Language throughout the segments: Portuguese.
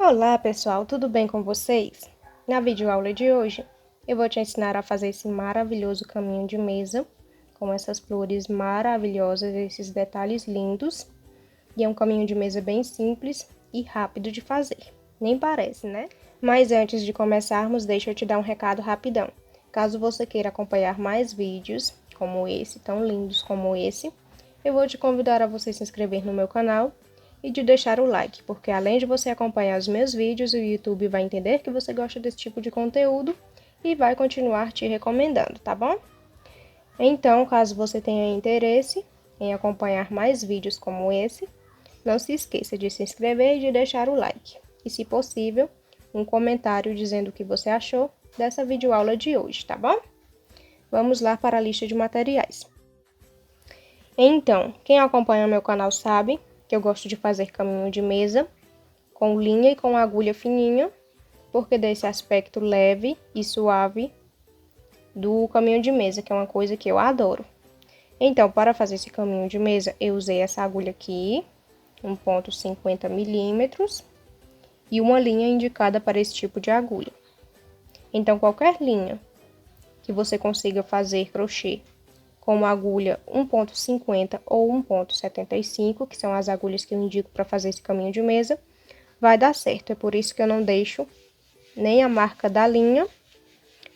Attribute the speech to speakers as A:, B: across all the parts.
A: Olá pessoal, tudo bem com vocês? Na videoaula de hoje, eu vou te ensinar a fazer esse maravilhoso caminho de mesa, com essas flores maravilhosas, esses detalhes lindos. E é um caminho de mesa bem simples e rápido de fazer, nem parece, né? Mas antes de começarmos, deixa eu te dar um recado rapidão. Caso você queira acompanhar mais vídeos como esse, tão lindos como esse, eu vou te convidar a você se inscrever no meu canal e de deixar o like, porque além de você acompanhar os meus vídeos, o YouTube vai entender que você gosta desse tipo de conteúdo e vai continuar te recomendando, tá bom? Então, caso você tenha interesse em acompanhar mais vídeos como esse, não se esqueça de se inscrever e de deixar o like. E, se possível, um comentário dizendo o que você achou dessa videoaula de hoje, tá bom? Vamos lá para a lista de materiais. Então, quem acompanha meu canal sabe que eu gosto de fazer caminho de mesa com linha e com agulha fininha, porque dá esse aspecto leve e suave do caminho de mesa, que é uma coisa que eu adoro. Então, para fazer esse caminho de mesa, eu usei essa agulha aqui, 1,50 milímetros, e uma linha indicada para esse tipo de agulha. Então, qualquer linha que você consiga fazer crochê com uma agulha 1,50 ou 1,75, que são as agulhas que eu indico para fazer esse caminho de mesa, vai dar certo. É por isso que eu não deixo nem a marca da linha,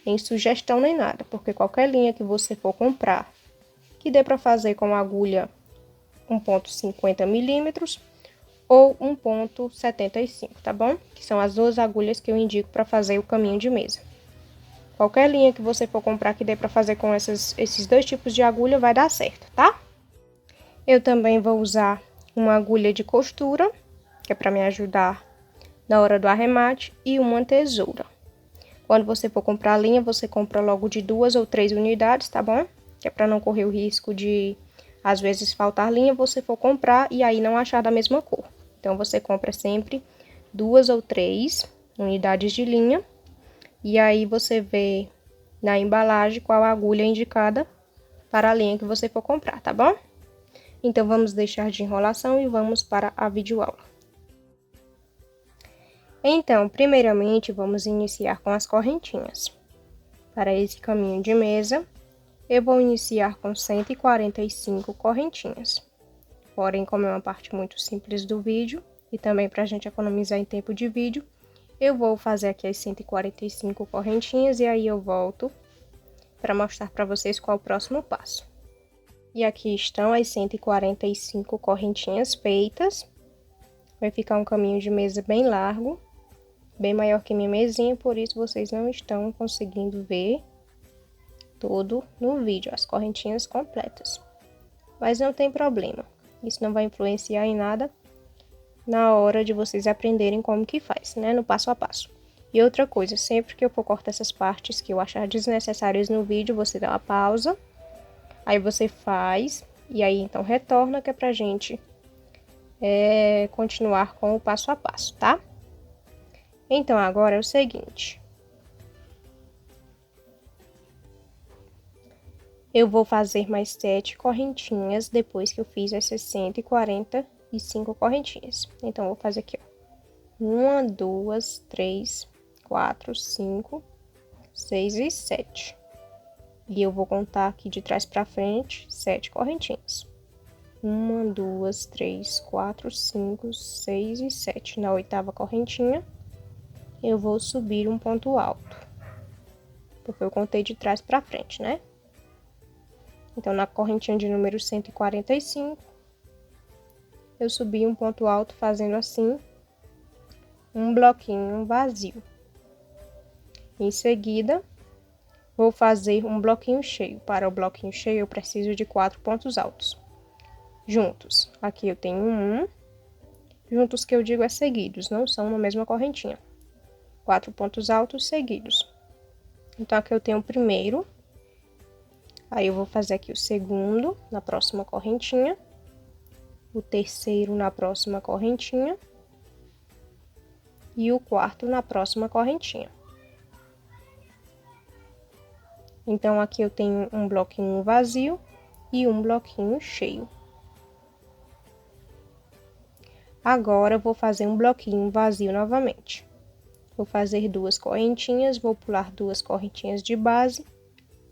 A: nem sugestão, nem nada, porque qualquer linha que você for comprar, que dê para fazer com agulha 1,50 milímetros ou 1,75, tá bom? Que são as duas agulhas que eu indico para fazer o caminho de mesa. Qualquer linha que você for comprar que dê para fazer com esses dois tipos de agulha vai dar certo, tá? Eu também vou usar uma agulha de costura, que é para me ajudar na hora do arremate, e uma tesoura. Quando você for comprar a linha, você compra logo de 2 ou 3 unidades, tá bom? Que é para não correr o risco de, às vezes, faltar linha, você for comprar e aí não achar da mesma cor. Então, você compra sempre 2 ou 3 unidades de linha. E aí você vê na embalagem qual a agulha indicada para a linha que você for comprar, tá bom? Então, vamos deixar de enrolação e vamos para a videoaula. Então, primeiramente, vamos iniciar com as correntinhas. Para esse caminho de mesa, eu vou iniciar com 145 correntinhas. Porém, como é uma parte muito simples do vídeo, e também para a gente economizar em tempo de vídeo, eu vou fazer aqui as 145 correntinhas e aí eu volto para mostrar para vocês qual é o próximo passo. E aqui estão as 145 correntinhas feitas. Vai ficar um caminho de mesa bem largo, bem maior que minha mesinha, por isso vocês não estão conseguindo ver tudo no vídeo, as correntinhas completas. Mas não tem problema, isso não vai influenciar em nada na hora de vocês aprenderem como que faz, né, no passo a passo. E outra coisa, sempre que eu for cortar essas partes que eu achar desnecessárias no vídeo, você dá uma pausa, aí você faz, e aí então retorna, que é pra gente continuar com o passo a passo, tá? Então, agora é o seguinte. Eu vou fazer mais 7 correntinhas depois que eu fiz essas 145 correntinhas. Então, vou fazer aqui, ó. 1, 2, 3, 4, 5, 6 e 7. E eu vou contar aqui de trás pra frente 7 correntinhas. 1, 2, 3, 4, 5, 6 e 7. Na oitava correntinha, eu vou subir um ponto alto, porque eu contei de trás pra frente, né? Então, na correntinha de número 145, eu subi um ponto alto fazendo assim, um bloquinho vazio. Em seguida, vou fazer um bloquinho cheio. Para o bloquinho cheio, eu preciso de 4 pontos altos. Juntos. Aqui eu tenho um. Juntos que eu digo é seguidos, não são na mesma correntinha. 4 pontos altos seguidos. Então, aqui eu tenho o primeiro. Aí, eu vou fazer aqui o segundo na próxima correntinha. O terceiro na próxima correntinha. E o quarto na próxima correntinha. Então, aqui eu tenho um bloquinho vazio e um bloquinho cheio. Agora, eu vou fazer um bloquinho vazio novamente. Vou fazer 2 correntinhas, vou pular 2 correntinhas de base.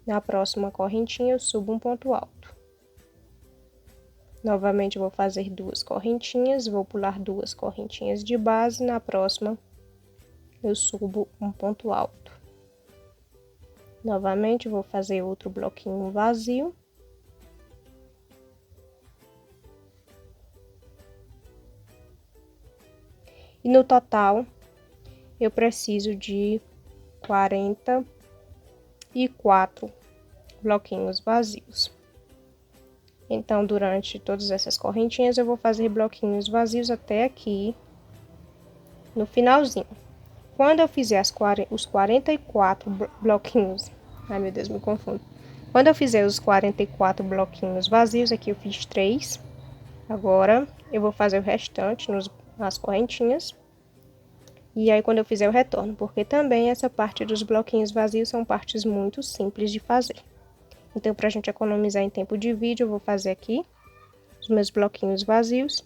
A: Na próxima correntinha, eu subo um ponto alto. Novamente, vou fazer 2 correntinhas, vou pular 2 correntinhas de base. Na próxima, eu subo um ponto alto. Novamente, vou fazer outro bloquinho vazio. E no total, eu preciso de 44 bloquinhos vazios. Então, durante todas essas correntinhas, eu vou fazer bloquinhos vazios até aqui, no finalzinho. Quando eu fizer os 44 bloquinhos... Ai, meu Deus, me confundo. Quando eu fizer os 44 bloquinhos vazios, aqui eu fiz 3. Agora, eu vou fazer o restante nas correntinhas. E aí, quando eu fizer, eu retorno, porque também essa parte dos bloquinhos vazios são partes muito simples de fazer. Então, pra gente economizar em tempo de vídeo, eu vou fazer aqui os meus bloquinhos vazios.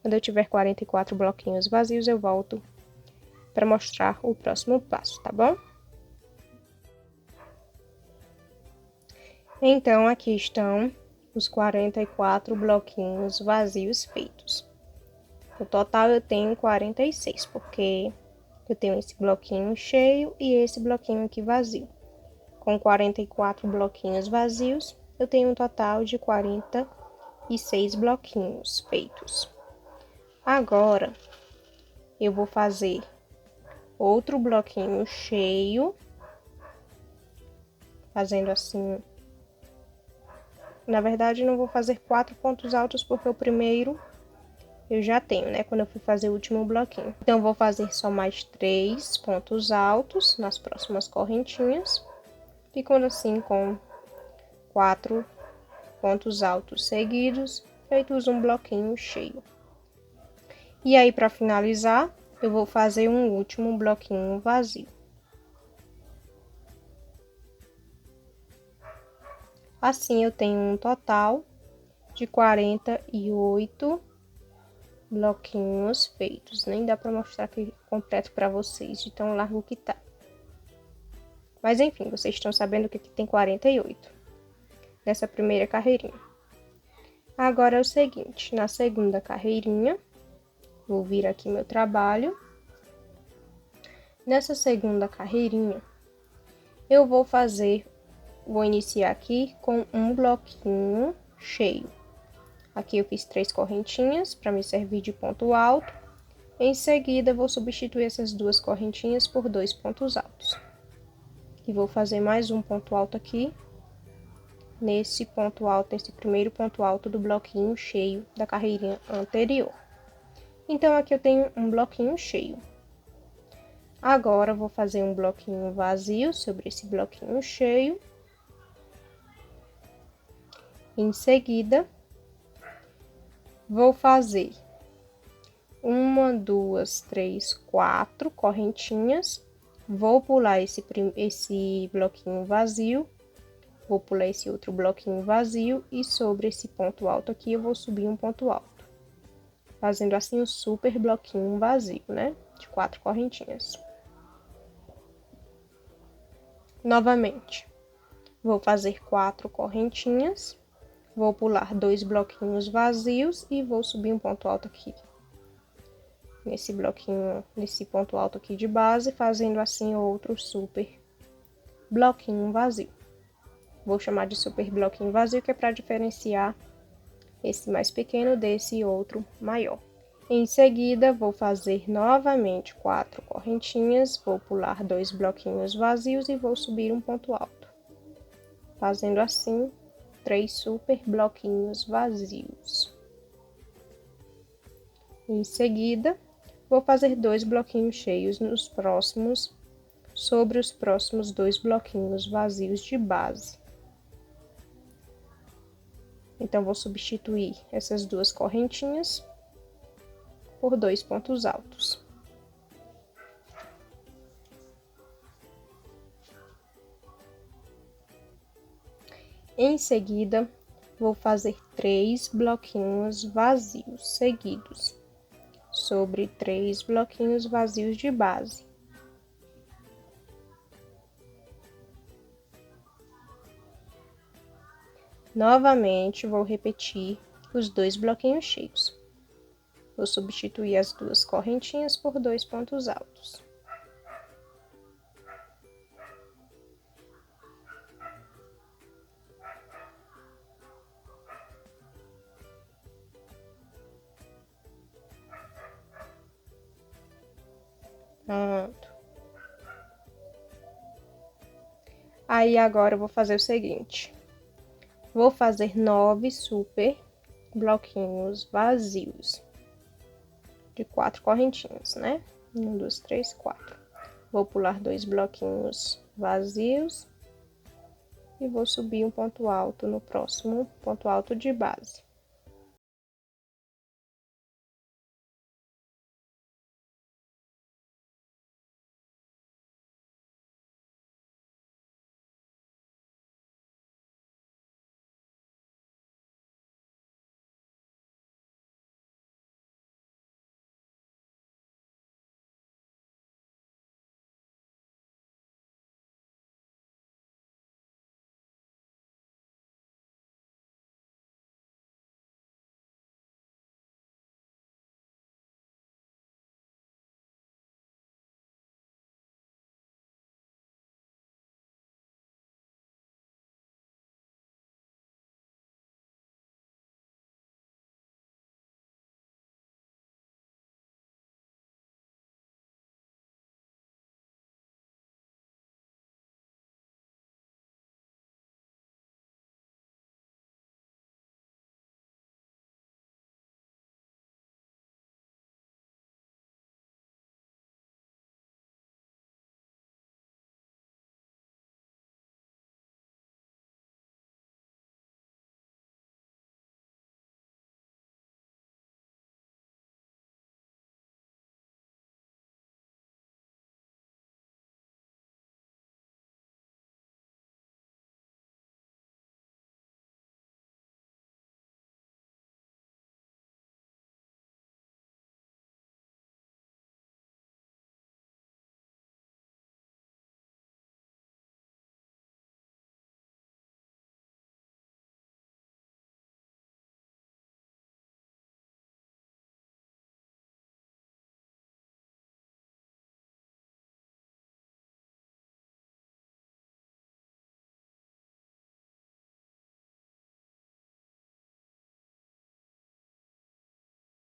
A: Quando eu tiver 44 bloquinhos vazios, eu volto para mostrar o próximo passo, tá bom? Então, aqui estão os 44 bloquinhos vazios feitos. No total, eu tenho 46, porque eu tenho esse bloquinho cheio e esse bloquinho aqui vazio. Com 44 bloquinhos vazios, eu tenho um total de 46 bloquinhos feitos. Agora, eu vou fazer outro bloquinho cheio, fazendo assim. Na verdade, não vou fazer 4 pontos altos, porque o primeiro eu já tenho, né? Quando eu fui fazer o último bloquinho. Então, eu vou fazer só mais 3 pontos altos nas próximas correntinhas. Ficando assim com 4 pontos altos seguidos, feitos um bloquinho cheio. E aí, para finalizar, eu vou fazer um último bloquinho vazio. Assim, eu tenho um total de 48 bloquinhos feitos. Nem dá para mostrar aqui completo para vocês, de tão largo que tá. Mas enfim, vocês estão sabendo que aqui tem 48 nessa primeira carreirinha. Agora é o seguinte, na segunda carreirinha, vou vir aqui meu trabalho. Nessa segunda carreirinha, eu vou iniciar aqui com um bloquinho cheio. Aqui eu fiz 3 correntinhas para me servir de ponto alto. Em seguida, vou substituir essas 2 correntinhas por 2 pontos altos. E vou fazer mais um ponto alto aqui, nesse ponto alto, nesse primeiro ponto alto do bloquinho cheio da carreirinha anterior. Então, aqui eu tenho um bloquinho cheio. Agora, vou fazer um bloquinho vazio sobre esse bloquinho cheio. Em seguida, vou fazer 1, 2, 3, 4 correntinhas. Vou pular esse bloquinho vazio. Vou pular esse outro bloquinho vazio e sobre esse ponto alto aqui eu vou subir um ponto alto. Fazendo assim um super bloquinho vazio, né? De 4 correntinhas. Novamente, vou fazer 4 correntinhas. Vou pular 2 bloquinhos vazios e vou subir um ponto alto aqui. Nesse bloquinho, nesse ponto alto aqui de base, fazendo assim outro super bloquinho vazio. Vou chamar de super bloquinho vazio, que é para diferenciar esse mais pequeno desse outro maior. Em seguida, vou fazer novamente 4 correntinhas, vou pular 2 bloquinhos vazios e vou subir um ponto alto. Fazendo assim 3 super bloquinhos vazios. Em seguida, vou fazer 2 bloquinhos cheios sobre os próximos 2 bloquinhos vazios de base. Então, vou substituir essas 2 correntinhas por 2 pontos altos. Em seguida, vou fazer 3 bloquinhos vazios seguidos. sobre 3 bloquinhos vazios de base. Novamente, vou repetir os 2 bloquinhos cheios. Vou substituir as 2 correntinhas por 2 pontos altos. Pronto. Aí, agora, eu vou fazer o seguinte. Vou fazer 9 super bloquinhos vazios. De 4 correntinhas, né? 1, 2, 3, 4. Vou pular 2 bloquinhos vazios. E vou subir um ponto alto no próximo ponto alto de base.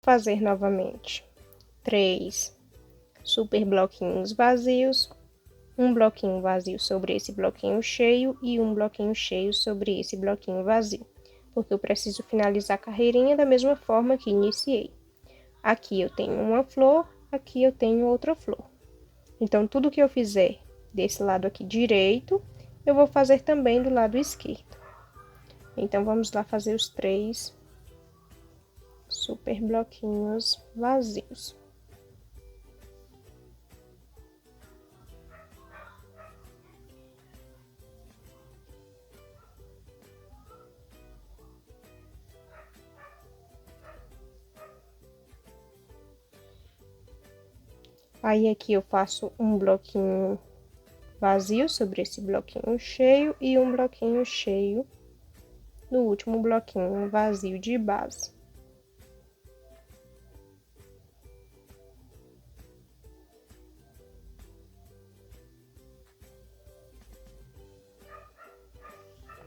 A: Fazer novamente 3 super bloquinhos vazios, um bloquinho vazio sobre esse bloquinho cheio e um bloquinho cheio sobre esse bloquinho vazio, porque eu preciso finalizar a carreirinha da mesma forma que iniciei. Aqui eu tenho uma flor, aqui eu tenho outra flor. Então, tudo que eu fizer desse lado aqui direito, eu vou fazer também do lado esquerdo. Então, vamos lá fazer os 3 super bloquinhos vazios. Aí, aqui eu faço um bloquinho vazio sobre esse bloquinho cheio e um bloquinho cheio no último bloquinho vazio de base.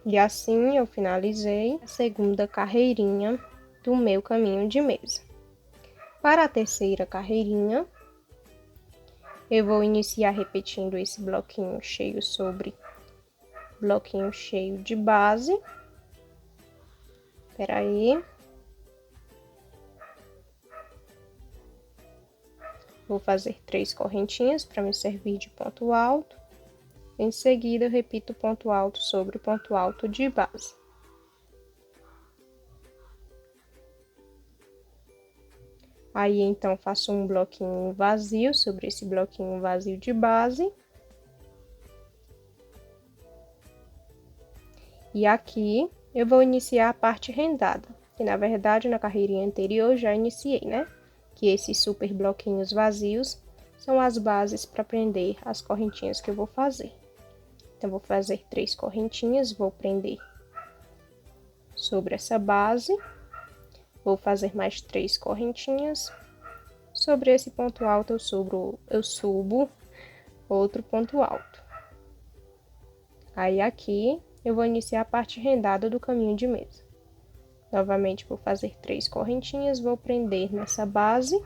A: E assim eu finalizei a segunda carreirinha do meu caminho de mesa. Para a terceira carreirinha, eu vou iniciar repetindo esse bloquinho cheio sobre bloquinho cheio de base. Espera aí. Vou fazer 3 correntinhas para me servir de ponto alto. Em seguida, eu repito ponto alto sobre ponto alto de base. Aí, então, faço um bloquinho vazio sobre esse bloquinho vazio de base. E aqui, eu vou iniciar a parte rendada, que na verdade, na carreirinha anterior, eu já iniciei, né? que esses super bloquinhos vazios são as bases para prender as correntinhas que eu vou fazer. Então, vou fazer 3 correntinhas, vou prender sobre essa base, vou fazer mais 3 correntinhas. Sobre esse ponto alto eu subo outro ponto alto. Aí aqui eu vou iniciar a parte rendada do caminho de mesa. Novamente vou fazer 3 correntinhas, vou prender nessa base,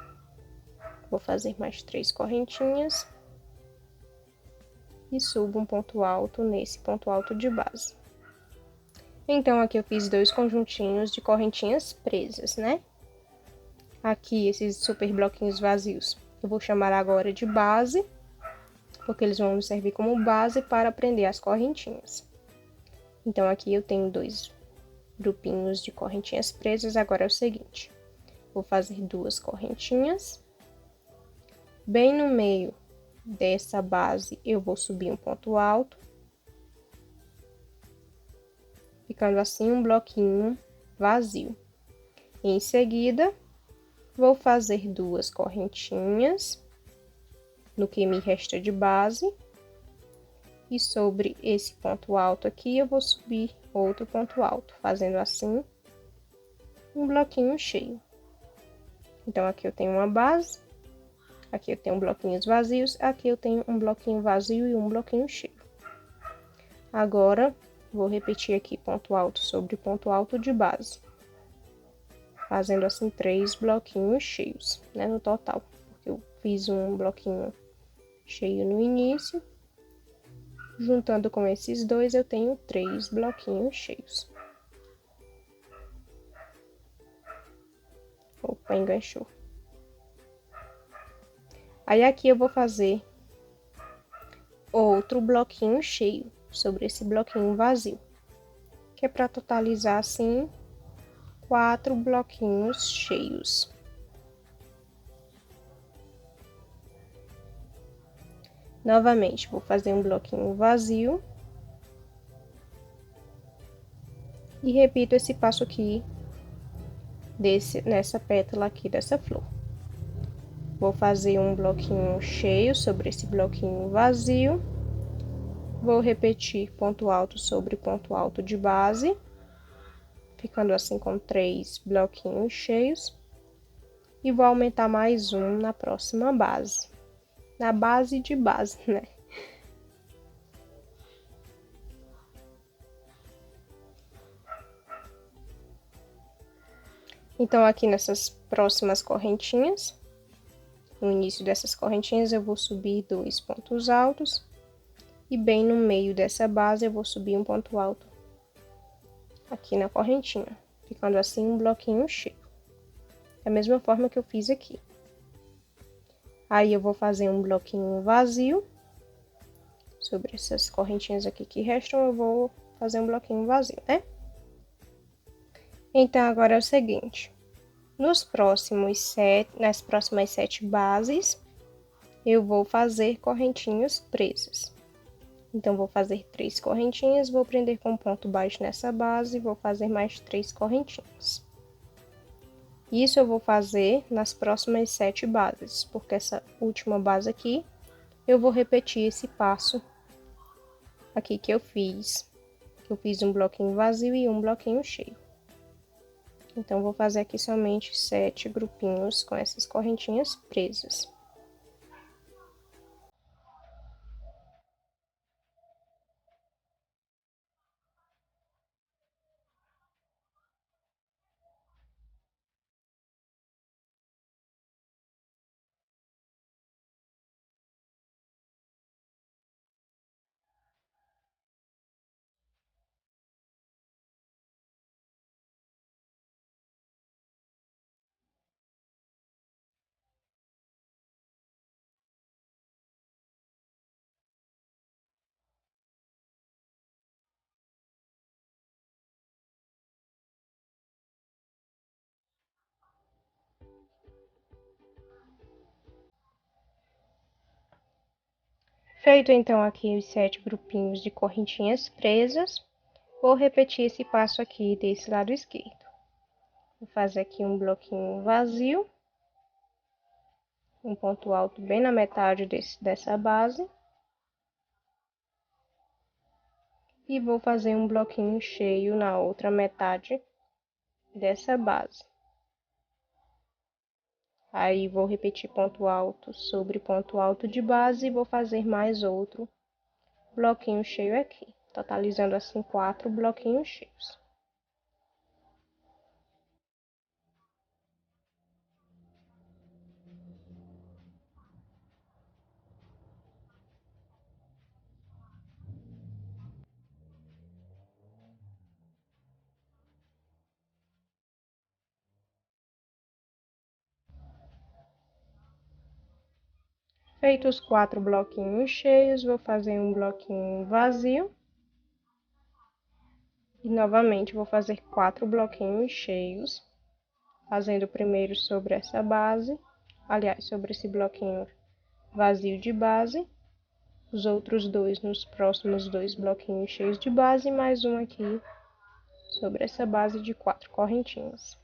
A: vou fazer mais 3 correntinhas e subo um ponto alto nesse ponto alto de base. Então aqui eu fiz 2 conjuntinhos de correntinhas presas, né? Aqui esses super bloquinhos vazios eu vou chamar agora de base, porque eles vão me servir como base para prender as correntinhas. Então aqui eu tenho 2 grupinhos de correntinhas presas. Agora é o seguinte, vou fazer 2 correntinhas, bem no meio dessa base eu vou subir um ponto alto, ficando assim um bloquinho vazio. Em seguida, vou fazer 2 correntinhas no que me resta de base, e sobre esse ponto alto aqui eu vou subir outro ponto alto, fazendo assim um bloquinho cheio. Então aqui eu tenho uma base, aqui eu tenho bloquinhos vazios, aqui eu tenho um bloquinho vazio e um bloquinho cheio. Agora vou repetir aqui ponto alto sobre ponto alto de base, fazendo assim 3 bloquinhos cheios, né, no total, porque eu fiz um bloquinho cheio no início. Juntando com esses 2, eu tenho 3 bloquinhos cheios. Opa, enganchou. Aí aqui eu vou fazer outro bloquinho cheio sobre esse bloquinho vazio, que é para totalizar assim 4 bloquinhos cheios. Novamente, vou fazer um bloquinho vazio e repito esse passo aqui nessa pétala aqui dessa flor. Vou fazer um bloquinho cheio sobre esse bloquinho vazio, vou repetir ponto alto sobre ponto alto de base, ficando assim com 3 bloquinhos cheios, e vou aumentar mais um na próxima base, na base de base, né? Então, aqui nessas próximas correntinhas, no início dessas correntinhas, eu vou subir 2 pontos altos, e bem no meio dessa base eu vou subir um ponto alto aqui na correntinha, ficando assim um bloquinho cheio. Da mesma forma que eu fiz aqui. Aí eu vou fazer um bloquinho vazio. Sobre essas correntinhas aqui que restam, eu vou fazer um bloquinho vazio, né? Então, agora é o seguinte. Nas próximas 7 bases, eu vou fazer correntinhas presas. Então, vou fazer 3 correntinhas, vou prender com ponto baixo nessa base, vou fazer mais 3 correntinhas. Isso eu vou fazer nas próximas 7 bases, porque essa última base aqui, eu vou repetir esse passo aqui que eu fiz um bloquinho vazio e um bloquinho cheio. Então, vou fazer aqui somente 7 grupinhos com essas correntinhas presas. Feito então aqui os 7 grupinhos de correntinhas presas, vou repetir esse passo aqui desse lado esquerdo. Vou fazer aqui um bloquinho vazio, um ponto alto bem na metade dessa base. E vou fazer um bloquinho cheio na outra metade dessa base. Aí, vou repetir ponto alto sobre ponto alto de base e vou fazer mais outro bloquinho cheio aqui, totalizando assim 4 bloquinhos cheios. Feitos os 4 bloquinhos cheios, vou fazer um bloquinho vazio. E novamente vou fazer 4 bloquinhos cheios, fazendo o primeiro sobre essa base, aliás, sobre esse bloquinho vazio de base, os outros dois nos próximos 2 bloquinhos cheios de base, e mais um aqui sobre essa base de 4 correntinhas.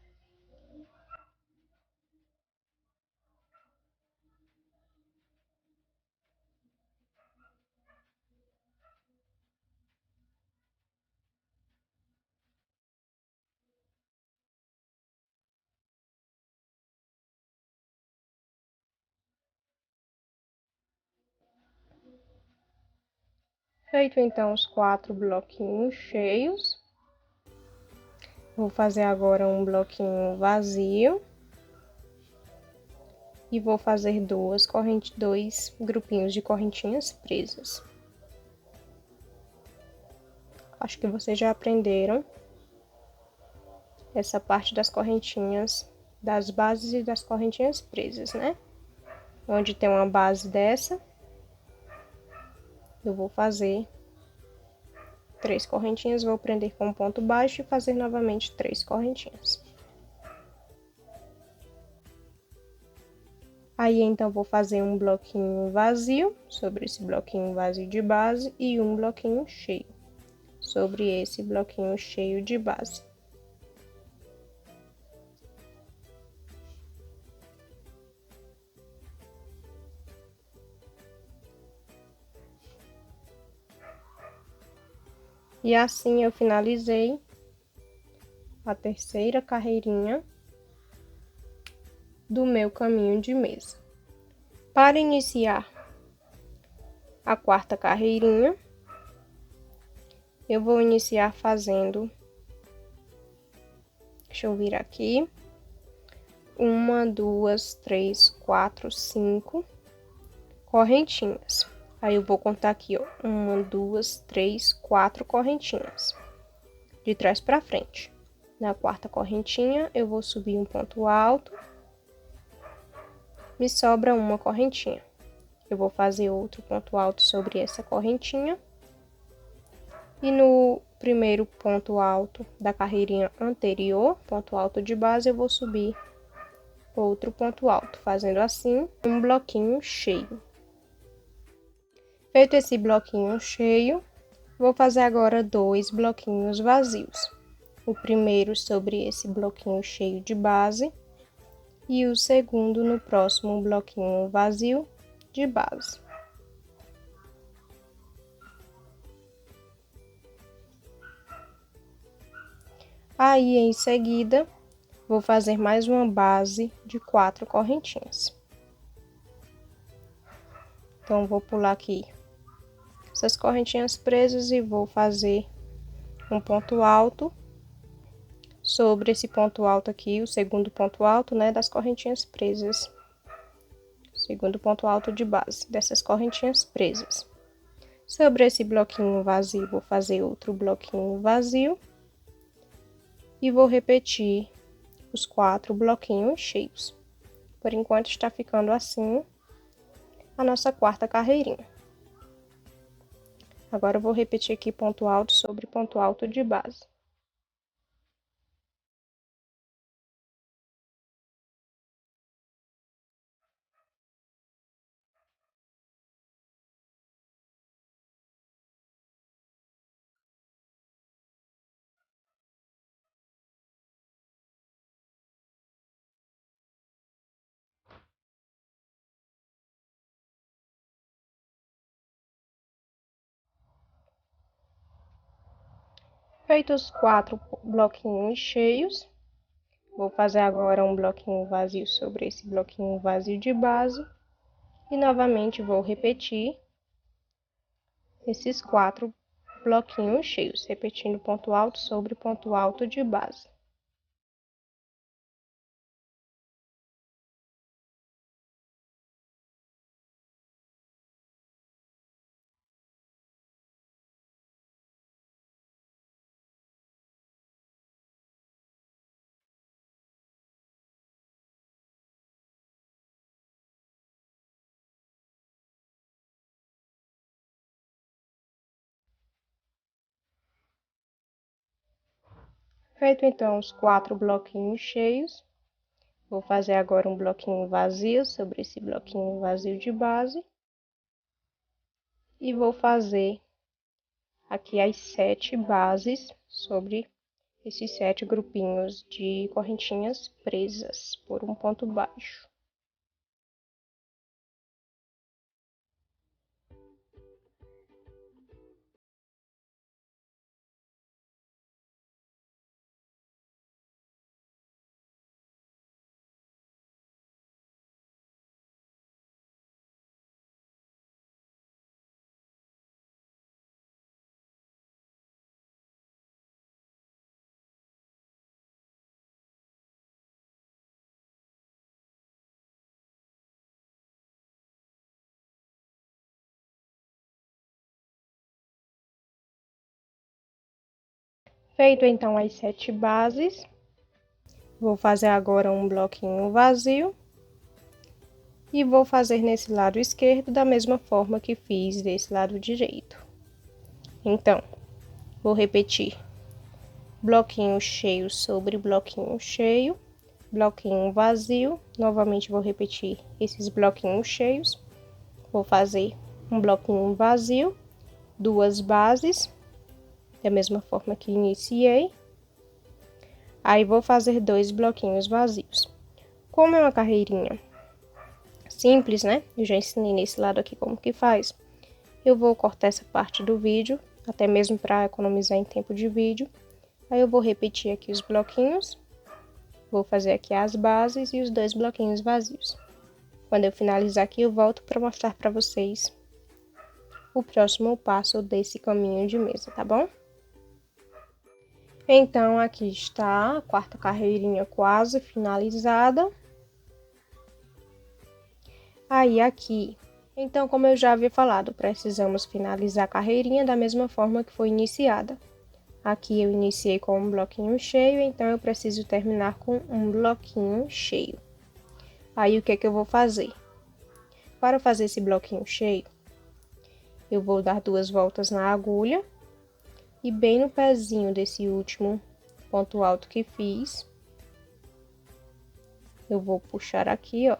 A: Feito então os 4 bloquinhos cheios, vou fazer agora um bloquinho vazio e vou fazer dois grupinhos de correntinhas presas. Acho que vocês já aprenderam essa parte das correntinhas, das bases e das correntinhas presas, né? Onde tem uma base dessa, eu vou fazer 3 correntinhas, vou prender com um ponto baixo e fazer novamente 3 correntinhas. Aí, então, vou fazer um bloquinho vazio sobre esse bloquinho vazio de base e um bloquinho cheio sobre esse bloquinho cheio de base. E assim eu finalizei a terceira carreirinha do meu caminho de mesa. Para iniciar a quarta carreirinha, eu vou iniciar fazendo, deixa eu vir aqui, 1, 2, 3, 4, 5 correntinhas. Aí eu vou contar aqui, ó, 1, 2, 3, 4 correntinhas, de trás para frente. Na quarta correntinha, eu vou subir um ponto alto, me sobra uma correntinha. Eu vou fazer outro ponto alto sobre essa correntinha. E no primeiro ponto alto da carreirinha anterior, ponto alto de base, eu vou subir outro ponto alto, fazendo assim um bloquinho cheio. Feito esse bloquinho cheio, vou fazer agora 2 bloquinhos vazios. O primeiro sobre esse bloquinho cheio de base e o segundo no próximo bloquinho vazio de base. Aí, em seguida, vou fazer mais uma base de 4 correntinhas. Então, vou pular aqui essas correntinhas presas e vou fazer um ponto alto sobre esse ponto alto aqui, o segundo ponto alto, né, das correntinhas presas. Segundo ponto alto de base dessas correntinhas presas. Sobre esse bloquinho vazio, vou fazer outro bloquinho vazio e vou repetir os 4 bloquinhos cheios. Por enquanto está ficando assim a nossa quarta carreirinha. Agora eu vou repetir aqui ponto alto sobre ponto alto de base. Feitos os 4 bloquinhos cheios, vou fazer agora um bloquinho vazio sobre esse bloquinho vazio de base. E novamente vou repetir esses 4 bloquinhos cheios, repetindo ponto alto sobre ponto alto de base. Feito então os 4 bloquinhos cheios, vou fazer agora um bloquinho vazio sobre esse bloquinho vazio de base. E vou fazer aqui as 7 bases sobre esses 7 grupinhos de correntinhas presas por um ponto baixo. Feito então as 7 bases, vou fazer agora um bloquinho vazio. E vou fazer nesse lado esquerdo da mesma forma que fiz desse lado direito. Então, vou repetir bloquinho cheio sobre bloquinho cheio, bloquinho vazio. Novamente vou repetir esses bloquinhos cheios. Vou fazer um bloquinho vazio, 2 bases, da mesma forma que iniciei. Aí vou fazer 2 bloquinhos vazios. Como é uma carreirinha simples, né? Eu já ensinei nesse lado aqui como que faz. Eu vou cortar essa parte do vídeo, até mesmo para economizar em tempo de vídeo. Aí eu vou repetir aqui os bloquinhos. Vou fazer aqui as bases e os 2 bloquinhos vazios. Quando eu finalizar aqui, eu volto para mostrar para vocês o próximo passo desse caminho de mesa, tá bom? Então, aqui está a 4ª carreirinha quase finalizada. Aí, aqui, então, como eu já havia falado, precisamos finalizar a carreirinha da mesma forma que foi iniciada. Aqui eu iniciei com um bloquinho cheio, então eu preciso terminar com um bloquinho cheio. Aí, o que é que eu vou fazer? Para fazer esse bloquinho cheio, eu vou dar 2 voltas na agulha. E bem no pezinho desse último ponto alto que fiz, eu vou puxar aqui, ó.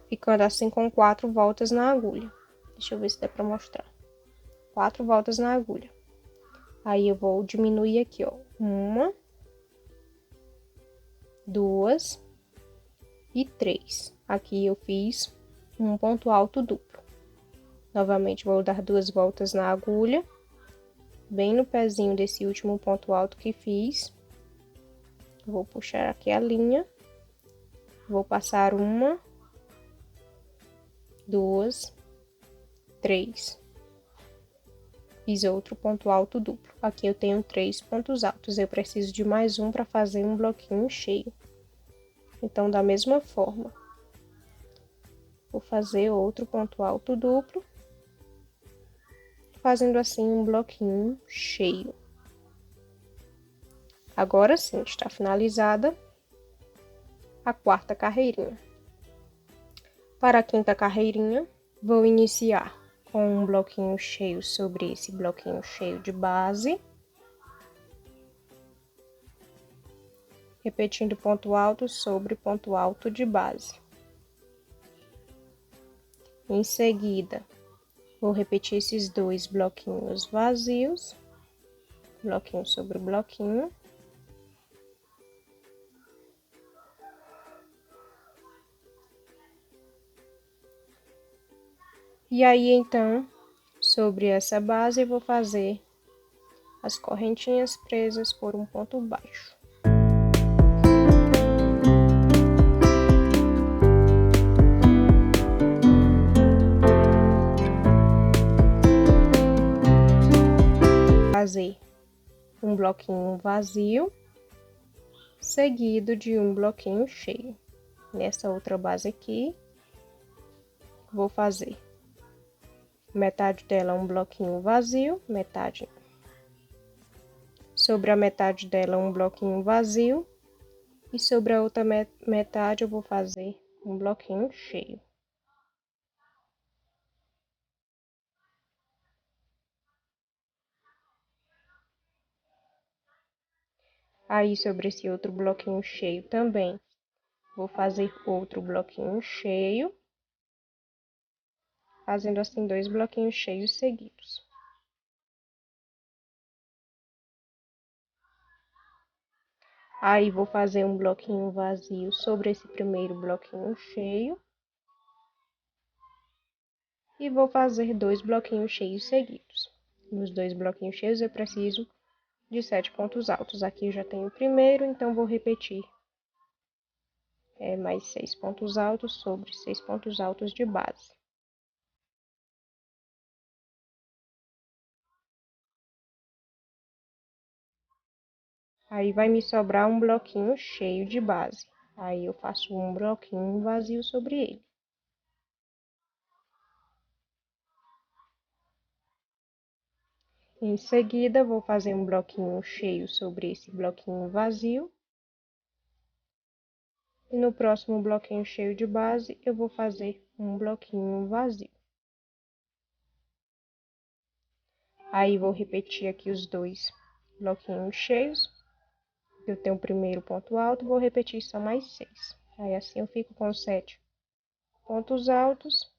A: Ficando assim com 4 voltas na agulha. Deixa eu ver se dá pra mostrar. 4 voltas na agulha. Aí eu vou diminuir aqui, ó. 1, 2 e 3. Aqui eu fiz um ponto alto duplo. Novamente vou dar 2 voltas na agulha, bem no pezinho desse último ponto alto que fiz. Vou puxar aqui a linha, vou passar 1, 2, 3. Fiz outro ponto alto duplo. Aqui eu tenho 3 pontos altos, eu preciso de mais um para fazer um bloquinho cheio. Então, da mesma forma, vou fazer outro ponto alto duplo, fazendo assim um bloquinho cheio. Agora sim, está finalizada a 4ª carreirinha. Para a 5ª carreirinha, vou iniciar com um bloquinho cheio sobre esse bloquinho cheio de base. Repetindo ponto alto sobre ponto alto de base. Em seguida, vou repetir esses 2 bloquinhos vazios, bloquinho sobre bloquinho. E aí, então, Sobre essa base, eu vou fazer as correntinhas presas por um ponto baixo. Fazer um bloquinho vazio, seguido de um bloquinho cheio. Nessa outra base aqui, vou fazer metade dela um bloquinho vazio, metade. Sobre a metade dela um bloquinho vazio, e sobre a outra metade eu vou fazer um bloquinho cheio. Aí, sobre esse outro bloquinho cheio também, vou fazer outro bloquinho cheio, fazendo assim 2 bloquinhos cheios seguidos. Aí, vou fazer um bloquinho vazio sobre esse primeiro bloquinho cheio. E vou fazer 2 bloquinhos cheios seguidos. Nos 2 bloquinhos cheios eu preciso de 7 pontos altos. Aqui eu já tenho o primeiro, então vou repetir mais 6 pontos altos sobre 6 pontos altos de base. Aí vai me sobrar um bloquinho cheio de base. Aí eu faço um bloquinho vazio sobre ele. Em seguida, vou fazer um bloquinho cheio sobre esse bloquinho vazio. E no próximo bloquinho cheio de base, eu vou fazer um bloquinho vazio. Aí, vou repetir aqui os 2 bloquinhos cheios. Eu tenho o primeiro ponto alto, vou repetir só mais 6. Aí, assim, eu fico com 7 pontos altos,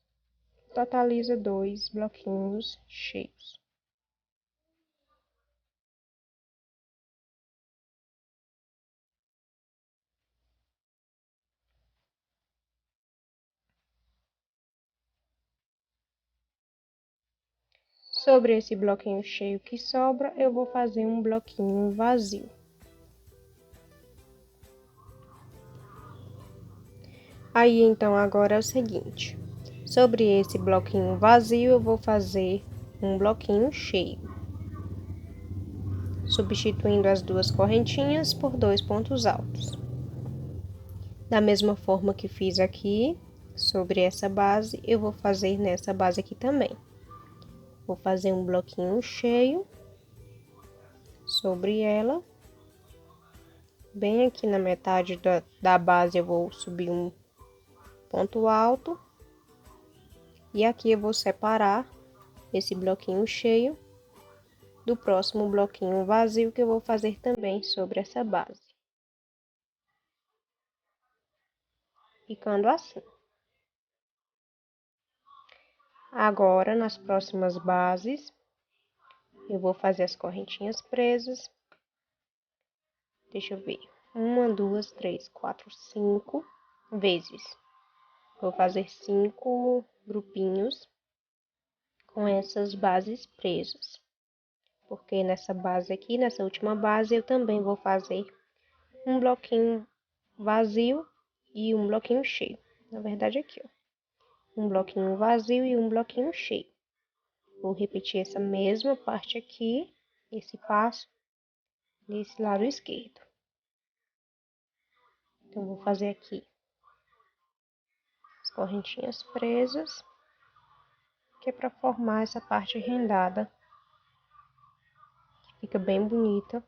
A: totaliza 2 bloquinhos cheios. Sobre esse bloquinho cheio que sobra, eu vou fazer um bloquinho vazio. Aí, então, agora é o seguinte. Sobre esse bloquinho vazio, eu vou fazer um bloquinho cheio. Substituindo as 2 correntinhas por 2 pontos altos. Da mesma forma que fiz aqui, sobre essa base, eu vou fazer nessa base aqui também. Vou fazer um bloquinho cheio sobre ela. Bem aqui na metade da base eu vou subir um ponto alto. E aqui eu vou separar esse bloquinho cheio do próximo bloquinho vazio que eu vou fazer também sobre essa base. Ficando assim. Agora, nas próximas bases, eu vou fazer as correntinhas presas. Deixa eu ver. 1, 2, 3, 4, 5 vezes. Vou fazer 5 grupinhos com essas bases presas. Porque nessa base aqui, nessa última base, eu também vou fazer um bloquinho vazio e um bloquinho cheio. Na verdade, aqui, ó. Um bloquinho vazio e um bloquinho cheio. Vou repetir essa mesma parte aqui, esse passo, nesse lado esquerdo. Então, vou fazer aqui as correntinhas presas, que é para formar essa parte rendada, que fica bem bonita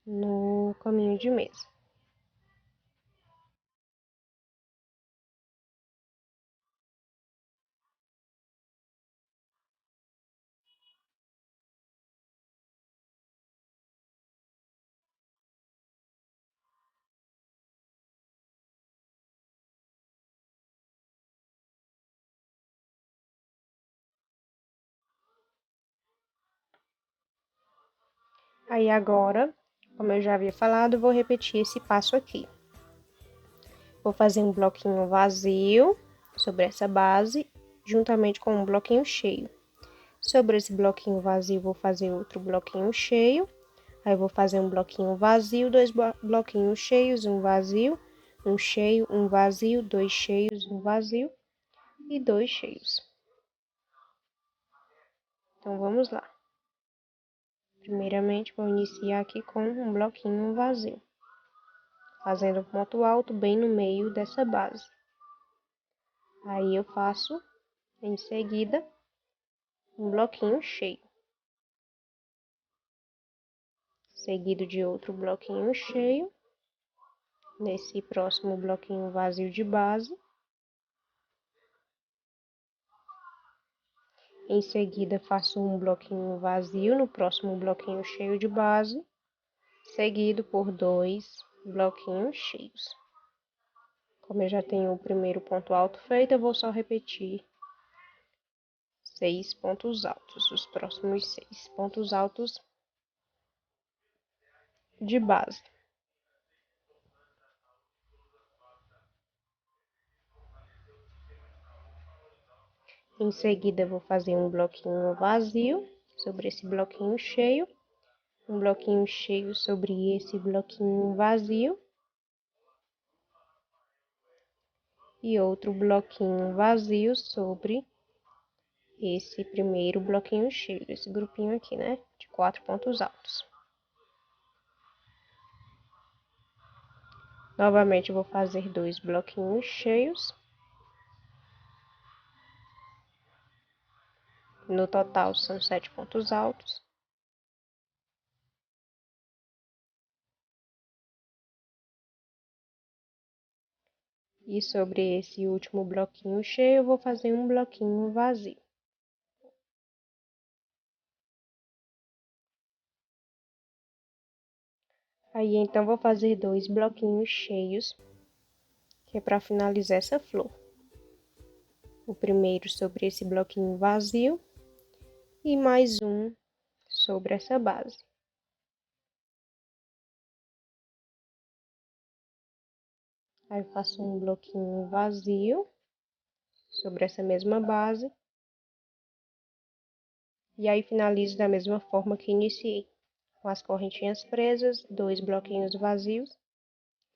A: no caminho de mesa. Aí agora, como eu já havia falado, vou repetir esse passo aqui. Vou fazer um bloquinho vazio sobre essa base, juntamente com um bloquinho cheio. Sobre esse bloquinho vazio, vou fazer outro bloquinho cheio. Aí, vou fazer um bloquinho vazio, dois bloquinhos cheios, um vazio, um cheio, um vazio, dois cheios, um vazio e dois cheios. Então, vamos lá. Primeiramente, vou iniciar aqui com um bloquinho vazio, fazendo um ponto alto bem no meio dessa base. Aí, eu faço, em seguida, um bloquinho cheio, seguido de outro bloquinho cheio, nesse próximo bloquinho vazio de base. Em seguida, faço um bloquinho vazio no próximo bloquinho cheio de base, seguido por dois bloquinhos cheios. Como eu já tenho o primeiro ponto alto feito, eu vou só repetir 6 pontos altos, os próximos 6 pontos altos de base. Em seguida, eu vou fazer um bloquinho vazio sobre esse bloquinho cheio, um bloquinho cheio sobre esse bloquinho vazio e outro bloquinho vazio sobre esse primeiro bloquinho cheio, esse grupinho aqui, né, de 4 pontos altos. Novamente, vou fazer dois bloquinhos cheios. No total, são 7 pontos altos. E sobre esse último bloquinho cheio, eu vou fazer um bloquinho vazio. Aí, então, vou fazer dois bloquinhos cheios, que é para finalizar essa flor. O primeiro sobre esse bloquinho vazio e mais um sobre essa base. Aí, eu faço um bloquinho vazio sobre essa mesma base. E aí, finalizo da mesma forma que iniciei, com as correntinhas presas, dois bloquinhos vazios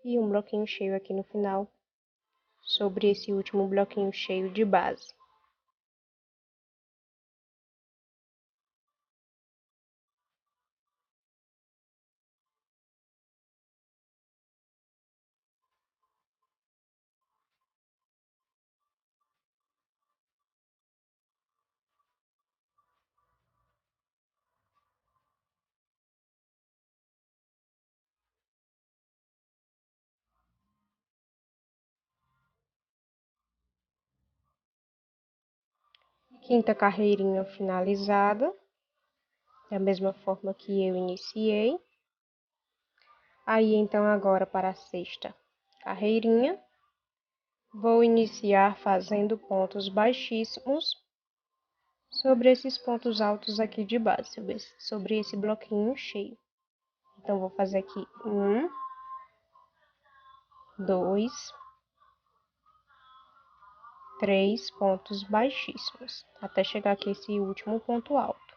A: e um bloquinho cheio aqui no final, sobre esse último bloquinho cheio de base. Quinta carreirinha finalizada, da mesma forma que eu iniciei. Aí, então, agora para a sexta carreirinha, vou iniciar fazendo pontos baixíssimos sobre esses pontos altos aqui de base, sobre esse bloquinho cheio. Então, vou fazer aqui 1, 2, 3 pontos baixíssimos, até chegar aqui esse último ponto alto,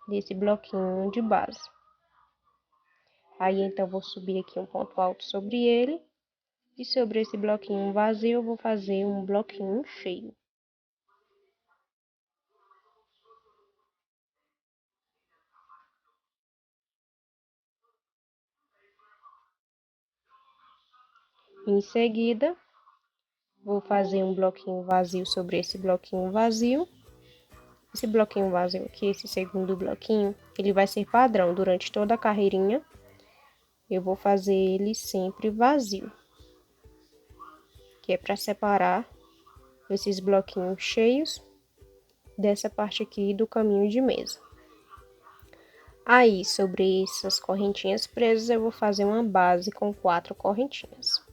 A: desse bloquinho de base. Aí, então, vou subir aqui um ponto alto sobre ele, e sobre esse bloquinho vazio, eu vou fazer um bloquinho cheio. Em seguida, vou fazer um bloquinho vazio sobre esse bloquinho vazio. Esse bloquinho vazio aqui, esse segundo bloquinho, ele vai ser padrão durante toda a carreirinha. Eu vou fazer ele sempre vazio, que é para separar esses bloquinhos cheios dessa parte aqui do caminho de mesa. Aí, sobre essas correntinhas presas, eu vou fazer uma base com 4 correntinhas.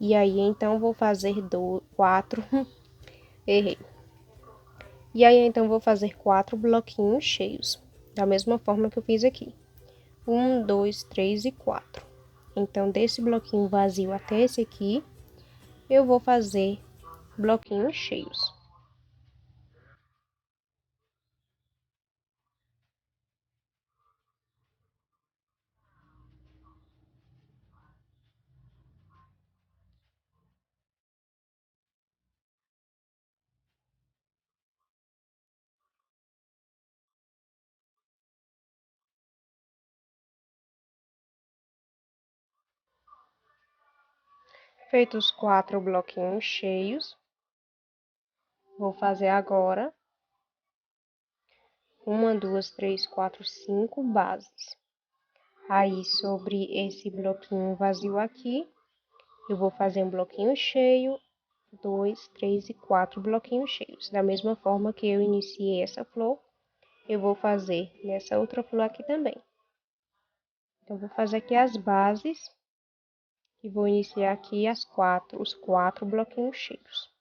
A: E aí, então, vou fazer 4, errei. E aí, então, vou fazer 4 bloquinhos cheios, da mesma forma que eu fiz aqui. 1, 2, 3 e 4. Então, desse bloquinho vazio até esse aqui, eu vou fazer bloquinhos cheios. Feitos os 4 bloquinhos cheios, vou fazer agora 1, 2, 3, 4, 5 bases. Aí, sobre esse bloquinho vazio aqui, eu vou fazer um bloquinho cheio, 2, 3 e 4 bloquinhos cheios. Da mesma forma que eu iniciei essa flor, eu vou fazer nessa outra flor aqui também. Então, vou fazer aqui as bases e vou iniciar aqui os 4 bloquinhos cheios.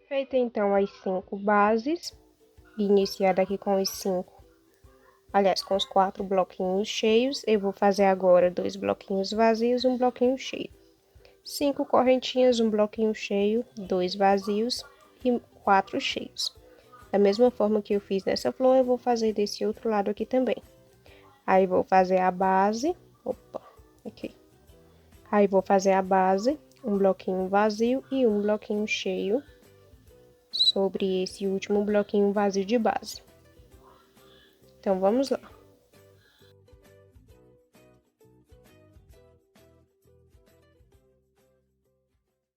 A: Feita então as 5 bases, iniciada aqui com os 5, aliás, com os 4 bloquinhos cheios, eu vou fazer agora 2 bloquinhos vazios, um bloquinho cheio. 5 correntinhas, um bloquinho cheio, 2 vazios e 4 cheios. Da mesma forma que eu fiz nessa flor, eu vou fazer desse outro lado aqui também. Aí, vou fazer a base, aqui. Aí, vou fazer a base, um bloquinho vazio e um bloquinho cheio sobre esse último bloquinho vazio de base. Então, vamos lá.